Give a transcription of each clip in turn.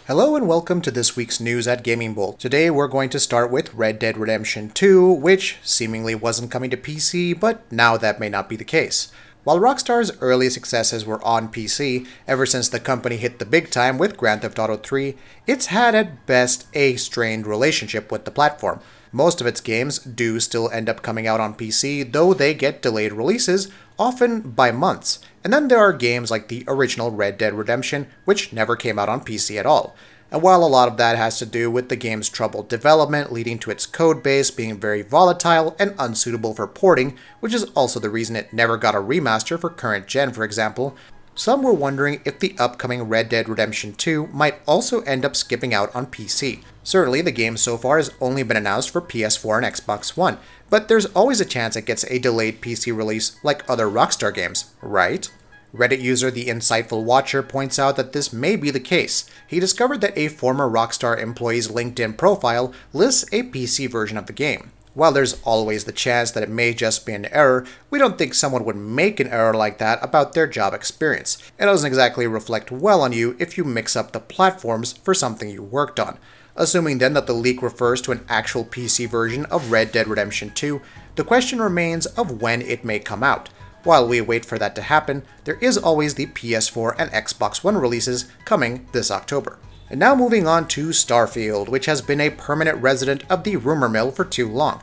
Hello and welcome to this week's news at GamingBolt. Today we're going to start with Red Dead Redemption 2, which seemingly wasn't coming to PC, but now that may not be the case. While Rockstar's early successes were on PC, ever since the company hit the big time with Grand Theft Auto 3, it's had at best a strained relationship with the platform. Most of its games do still end up coming out on PC, though they get delayed releases, often by months. And then there are games like the original Red Dead Redemption, which never came out on PC at all. And while a lot of that has to do with the game's troubled development, leading to its code base being very volatile and unsuitable for porting, which is also the reason it never got a remaster for current gen, for example, some were wondering if the upcoming Red Dead Redemption 2 might also end up skipping out on PC. Certainly, the game so far has only been announced for PS4 and Xbox One, but there's always a chance it gets a delayed PC release like other Rockstar games, right? Reddit user The Insightful Watcher points out that this may be the case. He discovered that a former Rockstar employee's LinkedIn profile lists a PC version of the game. While there's always the chance that it may just be an error, we don't think someone would make an error like that about their job experience. It doesn't exactly reflect well on you if you mix up the platforms for something you worked on. Assuming then that the leak refers to an actual PC version of Red Dead Redemption 2, the question remains of when it may come out. While we wait for that to happen, there is always the PS4 and Xbox One releases coming this October. And now moving on to Starfield, which has been a permanent resident of the rumor mill for too long.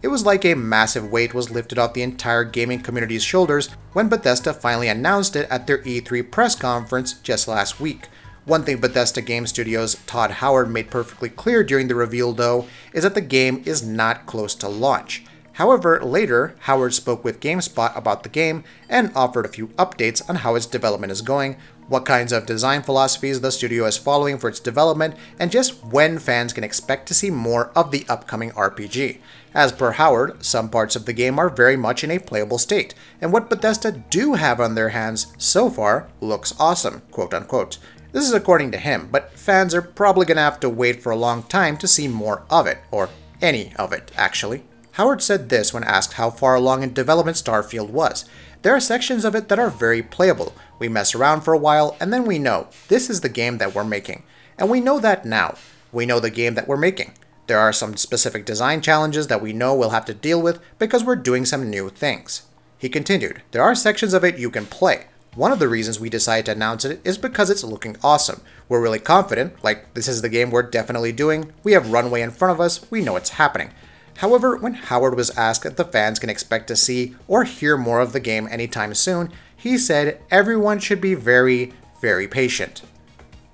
It was like a massive weight was lifted off the entire gaming community's shoulders when Bethesda finally announced it at their E3 press conference just last week. One thing Bethesda Game Studios' Todd Howard made perfectly clear during the reveal, though, is that the game is not close to launch. However, later, Howard spoke with GameSpot about the game and offered a few updates on how its development is going, what kinds of design philosophies the studio is following for its development, and just when fans can expect to see more of the upcoming RPG. As per Howard, some parts of the game are very much in a playable state, and what Bethesda do have on their hands so far looks awesome, quote unquote. This is according to him, but fans are probably gonna have to wait for a long time to see more of it, or any of it, actually. Howard said this when asked how far along in development Starfield was. There are sections of it that are very playable. We mess around for a while, and then we know this is the game that we're making. And we know that now. We know the game that we're making. There are some specific design challenges that we know we'll have to deal with because we're doing some new things. He continued, there are sections of it you can play. One of the reasons we decided to announce it is because it's looking awesome. We're really confident, like this is the game we're definitely doing, we have runway in front of us, we know it's happening. However, when Howard was asked if the fans can expect to see or hear more of the game anytime soon, he said everyone should be very, very patient.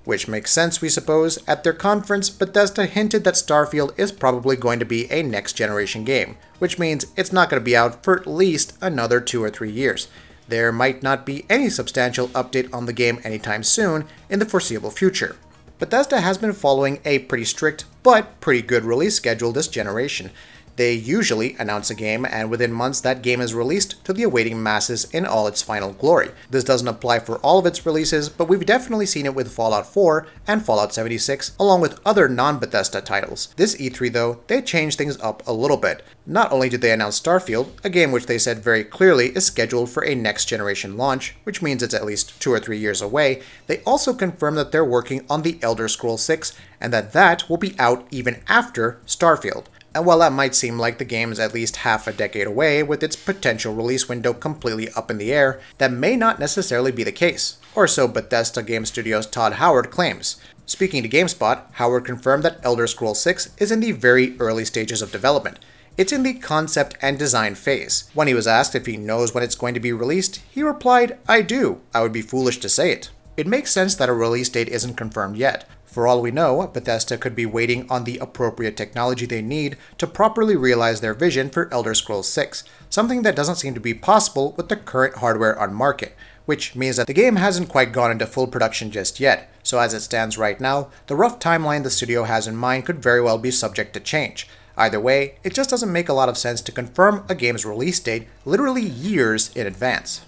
Which makes sense, we suppose. At their conference, Bethesda hinted that Starfield is probably going to be a next-generation game, which means it's not going to be out for at least another 2 or 3 years. There might not be any substantial update on the game anytime soon in the foreseeable future. Bethesda has been following a pretty strict but pretty good release schedule this generation. They usually announce a game, and within months that game is released to the awaiting masses in all its final glory. This doesn't apply for all of its releases, but we've definitely seen it with Fallout 4 and Fallout 76, along with other non-Bethesda titles. This E3 though, they changed things up a little bit. Not only did they announce Starfield, a game which they said very clearly is scheduled for a next-generation launch, which means it's at least 2 or 3 years away, they also confirmed that they're working on The Elder Scrolls 6, and that will be out even after Starfield. And while that might seem like the game is at least half a decade away, with its potential release window completely up in the air, that may not necessarily be the case. Or so Bethesda Game Studios' Todd Howard claims. Speaking to GameSpot, Howard confirmed that Elder Scrolls 6 is in the very early stages of development. It's in the concept and design phase. When he was asked if he knows when it's going to be released, he replied, "I do. I would be foolish to say it." It makes sense that a release date isn't confirmed yet. For all we know, Bethesda could be waiting on the appropriate technology they need to properly realize their vision for Elder Scrolls 6, something that doesn't seem to be possible with the current hardware on market, which means that the game hasn't quite gone into full production just yet, so as it stands right now, the rough timeline the studio has in mind could very well be subject to change. Either way, it just doesn't make a lot of sense to confirm a game's release date literally years in advance.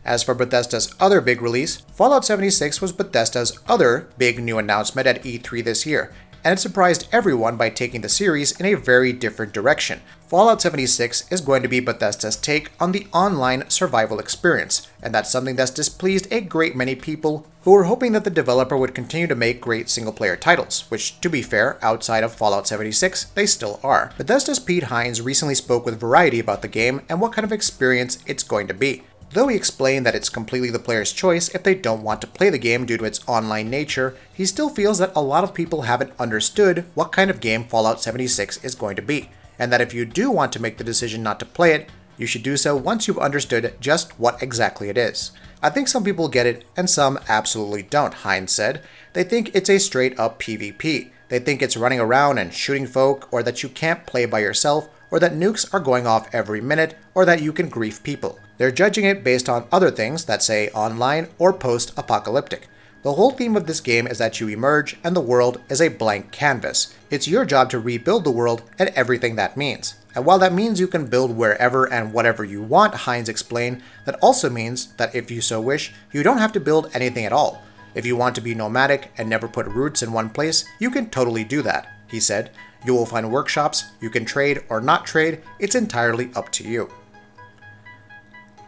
As for Bethesda's other big release, Fallout 76 was Bethesda's other big new announcement at E3 this year, and it surprised everyone by taking the series in a very different direction. Fallout 76 is going to be Bethesda's take on the online survival experience, and that's something that's displeased a great many people who were hoping that the developer would continue to make great single-player titles, which, to be fair, outside of Fallout 76, they still are. Bethesda's Pete Hines recently spoke with Variety about the game and what kind of experience it's going to be. Though he explained that it's completely the player's choice if they don't want to play the game due to its online nature, he still feels that a lot of people haven't understood what kind of game Fallout 76 is going to be, and that if you do want to make the decision not to play it, you should do so once you've understood just what exactly it is. I think some people get it and some absolutely don't, Hines said. They think it's a straight up PvP. They think it's running around and shooting folk, or that you can't play by yourself, or that nukes are going off every minute, or that you can grief people. They're judging it based on other things that say online or post-apocalyptic. The whole theme of this game is that you emerge and the world is a blank canvas. It's your job to rebuild the world and everything that means. And while that means you can build wherever and whatever you want, Hines explained, that also means that if you so wish, you don't have to build anything at all. If you want to be nomadic and never put roots in one place, you can totally do that, he said. You will find workshops, you can trade or not trade, it's entirely up to you.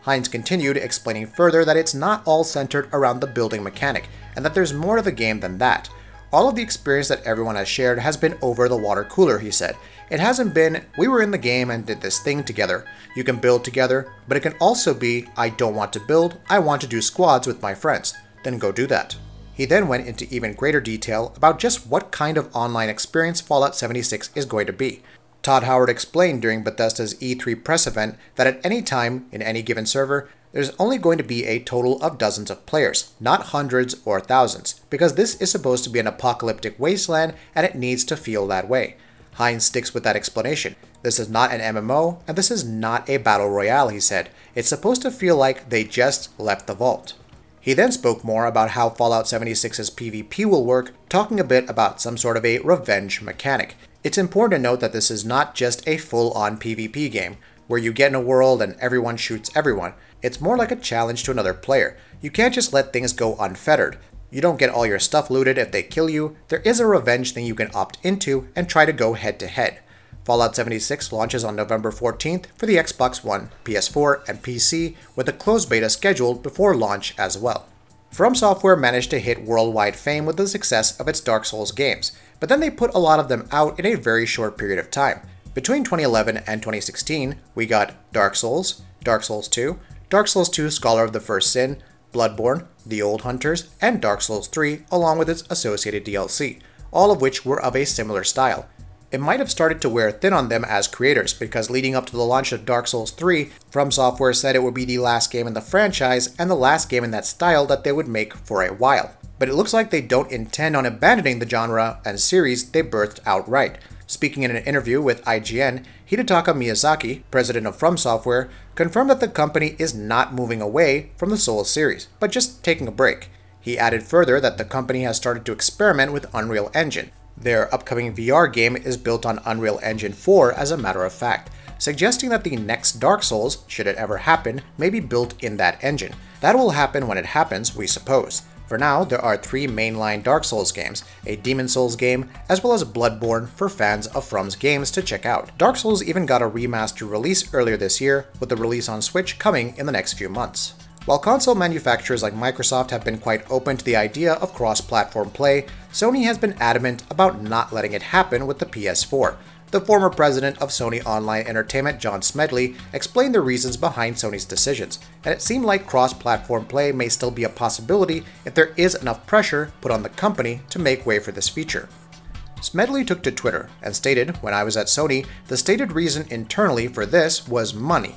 Hines continued, explaining further that it's not all centered around the building mechanic, and that there's more to the game than that. All of the experience that everyone has shared has been over the water cooler, he said. It hasn't been, we were in the game and did this thing together. You can build together, but it can also be, I don't want to build, I want to do squads with my friends. Then go do that. He then went into even greater detail about just what kind of online experience Fallout 76 is going to be. Todd Howard explained during Bethesda's E3 press event that at any time, in any given server, there's only going to be a total of dozens of players, not hundreds or thousands, because this is supposed to be an apocalyptic wasteland and it needs to feel that way. Hines sticks with that explanation. This is not an MMO, and this is not a battle royale, he said. It's supposed to feel like they just left the vault. He then spoke more about how Fallout 76's PvP will work, talking a bit about some sort of a revenge mechanic. It's important to note that this is not just a full-on PvP game, where you get in a world and everyone shoots everyone. It's more like a challenge to another player. You can't just let things go unfettered. You don't get all your stuff looted if they kill you. There is a revenge thing you can opt into and try to go head-to-head. Fallout 76 launches on November 14th for the Xbox One, PS4, and PC, with a closed beta scheduled before launch as well. From Software managed to hit worldwide fame with the success of its Dark Souls games, but then they put a lot of them out in a very short period of time. Between 2011 and 2016, we got Dark Souls, Dark Souls 2, Dark Souls 2 Scholar of the First Sin, Bloodborne, The Old Hunters, and Dark Souls 3, along with its associated DLC, all of which were of a similar style. It might have started to wear thin on them as creators, because leading up to the launch of Dark Souls 3, From Software said it would be the last game in the franchise and the last game in that style that they would make for a while. But it looks like they don't intend on abandoning the genre and series they birthed outright. Speaking in an interview with IGN, Hidetaka Miyazaki, president of From Software, confirmed that the company is not moving away from the Souls series, but just taking a break. He added further that the company has started to experiment with Unreal Engine. Their upcoming VR game is built on Unreal Engine 4 as a matter of fact, suggesting that the next Dark Souls, should it ever happen, may be built in that engine. That will happen when it happens, we suppose. For now, there are 3 mainline Dark Souls games, a Demon Souls game, as well as Bloodborne for fans of From's games to check out. Dark Souls even got a remastered release earlier this year, with the release on Switch coming in the next few months. While console manufacturers like Microsoft have been quite open to the idea of cross-platform play, Sony has been adamant about not letting it happen with the PS4. The former president of Sony Online Entertainment, John Smedley, explained the reasons behind Sony's decisions, and it seemed like cross-platform play may still be a possibility if there is enough pressure put on the company to make way for this feature. Smedley took to Twitter and stated, "When I was at Sony, the stated reason internally for this was money.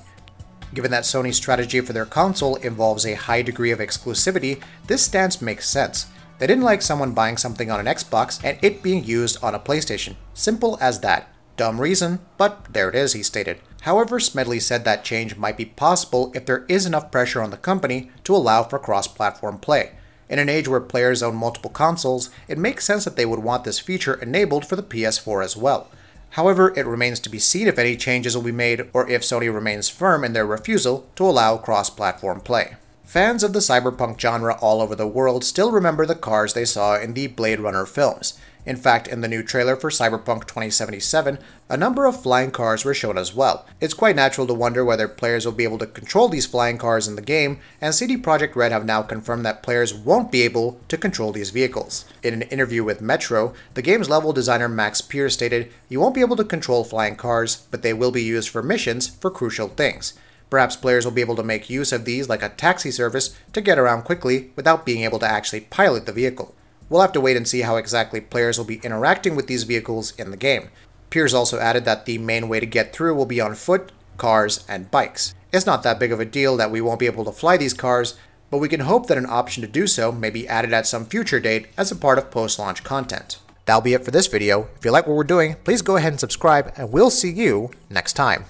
Given that Sony's strategy for their console involves a high degree of exclusivity, this stance makes sense. They didn't like someone buying something on an Xbox and it being used on a PlayStation. Simple as that. Dumb reason, but there it is," he stated. However, Smedley said that change might be possible if there is enough pressure on the company to allow for cross-platform play. In an age where players own multiple consoles, it makes sense that they would want this feature enabled for the PS4 as well. However, it remains to be seen if any changes will be made or if Sony remains firm in their refusal to allow cross-platform play. Fans of the cyberpunk genre all over the world still remember the cars they saw in the Blade Runner films. In fact, in the new trailer for Cyberpunk 2077, a number of flying cars were shown as well. It's quite natural to wonder whether players will be able to control these flying cars in the game, and CD Projekt Red have now confirmed that players won't be able to control these vehicles. In an interview with Metro, the game's level designer Max Pierce stated, "You won't be able to control flying cars, but they will be used for missions for crucial things. Perhaps players will be able to make use of these like a taxi service to get around quickly without being able to actually pilot the vehicle." We'll have to wait and see how exactly players will be interacting with these vehicles in the game. Pierce also added that the main way to get through will be on foot, cars, and bikes. It's not that big of a deal that we won't be able to fly these cars, but we can hope that an option to do so may be added at some future date as a part of post-launch content. That'll be it for this video. If you like what we're doing, please go ahead and subscribe, and we'll see you next time.